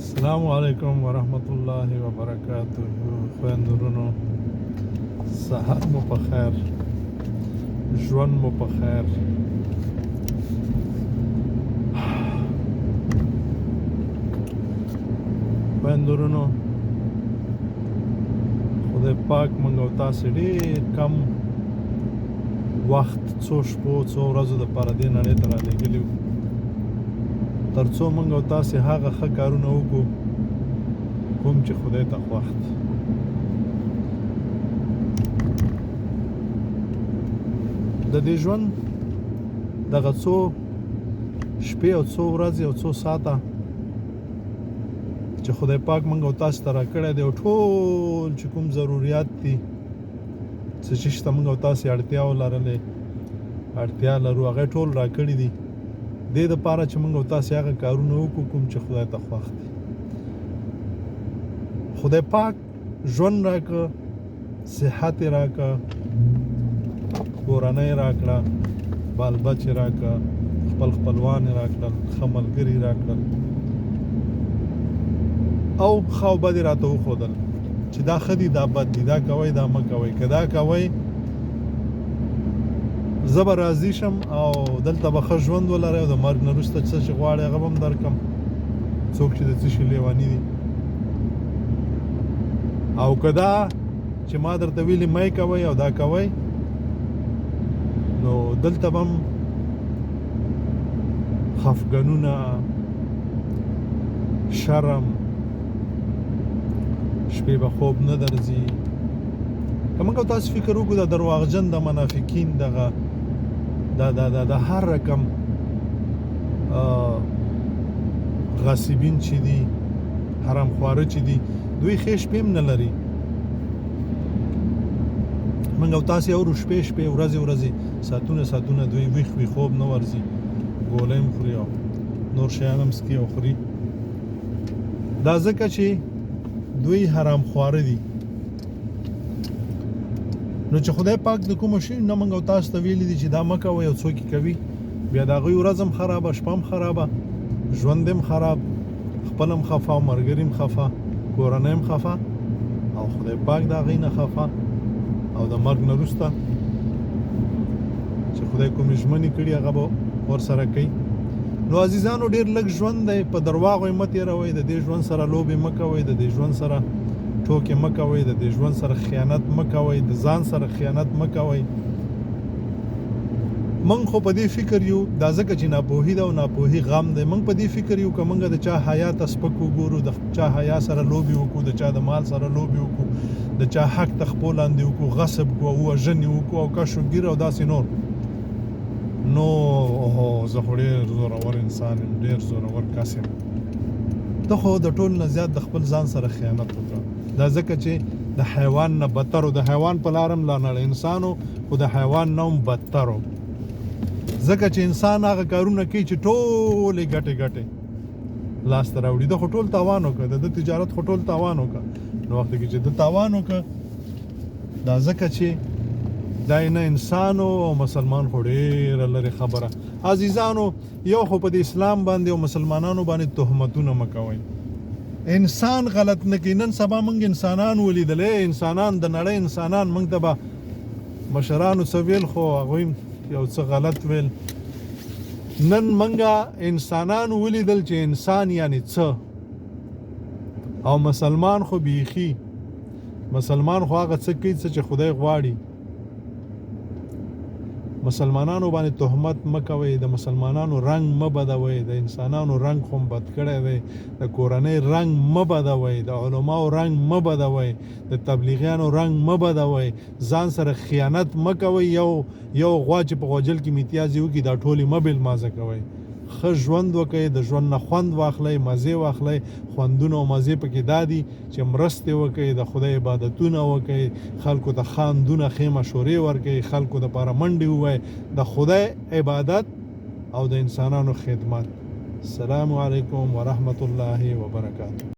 السلام علیکم ورحمت الله وبرکاته. خویندورونو سحر مو په خیر، ژوند مو په خیر. خویندورونو خدای پاک موږ او تاسې ډېر کم وخت څو شپو څو ورځو دپاره دې نړۍ ته رالېږلي وو تر څو موږ او تاسې هغه ښه کارونه وکړو کوم چې خدای ته خوښ دي. د دې ژوند دغه څو شپې او څو ورځې او څو ساعته چې خدای پاک موږ او تاسو ته راکړی دی او ټول چې کوم ضروریات دي څه چې شته موږ او تاسې اړتیا ولرلې اړتیا لرو هغه ټول راکړي دي دې دپاره چې موږ او تاسې هغه کارونه وکړو کوم چې خدای ته خوښ دي. خدای پاک ژوند راکړه، صحت یې راکړه، کورنۍ راکړه، بال بچ یې راکړه، خپل خپلوان یې راکړل، ښه ملګري راکړل او ښه او بد یې راته وښودل چې دا ښه دي دا بد دي، دا کوئ دا مه کوئ. که دا کوئ زه به راضي شم او دلته به ښه ژوند ولرئ او د مرګ نه وروسته څه چې غواړئ هغه به هم درکړم څوک چې د څه شي لیوني دي. او که دا چې ما درته ویلي مه یې کوئ او دا کوئ نو دلته به هم خفګانونه، شرم، شپې به خوب نه درځي. که موږ او تاسو فکر وکړو د درواغجن د منافقین دغه د هر رقم غاصبین چې دي، حرام خواره چې دي، دوی ښې شپې هم نه لري. موږ او تاسې اورو شپې شپې ورځې ورځې ساعتونه ساعتونه دوی ویښ وي، خوب نه ورځي، ګولۍ هم خوري او نور شیان هم څکي او خوري. دا ځکه چې دوی حرام خواره دي. نو چې خدای پاک د کومو شي نه موږ او تاسو ته ویلي دي چې دا مه کوئ او څوک یې کوي بیا د هغوی ورځ هم خرابه، شپه هم خرابه، ژوند هم خراب، خپل هم خفه او ملګري هم خفه، کورنۍ هم خفه او خدای پاک د هغوی نه خفه او د مرګ نه وروسته چې خدای کومې ژمنې کړي هغه به ورسره کوي. نو عزیزانو ډېر لږ ژوند دی، په درواغو یې مه تېروئ، د دې ژوند سره لوبې مه کوئ، د دې ژوند سره ټوکې مه کوئ، د دې ژوند سره خیانت مه کوئ، د ځان سره خیانت مه کوئ. موږ خو په دې فکر یو دا ځکه چې ناپوهي ده او ناپوهي غم دی. موږ په دې فکر یو که موږ د چا حیا ته سپک وګورو، د چا حیا سره لوبې وکړو، د چا د مال سره لوبې وکړو، د چا حق ته خپو لاندې وکړو، غصب کړو، وژنې وکړو او کش و ګیر او داسې نور، نو زه خو ډېر زورور انسان یم، ډېر زورور کس یم. ته خو د ټول نه زیات د خپل ځان سره خیانت وکړه. دا ځکه چې د حیوان نه بدتر و، د حیوان په لار هم لاړ انسانو خو د حیوان نه هم بدتر و. ځکه چې انسان هغه کارونه کوي چې ټولې ګټې ګټې لاسته راوړي. ده خو ټول تاوان وکړه، د تجارت خو ټول تاوان وکړه. نو وخت کې چې د تاوان وکړه دا ځکه چې دا نه انسان او مسلمان خو ډېره لرې خبره. عزیزانو یو خو په د اسلام باندې او مسلمانانو باندې تهمتونه مه کوئ. انسان غلط نه کوي. نن سبا موږ انسانان ولیدلې، انسانان د نړۍ انسانان، موږ ته به مشرانو څه ویل خو هغوی یو څه غلط ویل. نن موږ انسانان ولیدل چې انسان یعنی څه، او مسلمان خو بیخي مسلمان خو هغه څه کوي څه چې خدای غواړي. مسلمانانو باندې تهمت مه کوئ، د مسلمانانو رنګ مه بدوئ، د انسانانو رنګ خو بد کړی دی، د کورنۍ رنګ مه بدوئ، د علماو رنګ مه بدوئ، د تبلیغیانو رنګ مه بدوئ، ځان سره خیانت مه کوئ. یو غوا چې په غوجل کې میتیازي وکړي دا ټولې مه بېلمازه کوئ. ښه ژوند وکړئ، د ژوند نه خوند واخلئ، مزې واخلئ. خوندونه او مزې پکې دا دي چې مرستې وکړئ، د خدای عبادتونه وکړئ، خلکو ته خاندونه ښې مشورې ورکړئ، خلکو دپاره منډې ووایئ، د خدای عبادت او د انسانانو خدمت. السلام علیکم ورحمت الله وبرکاته.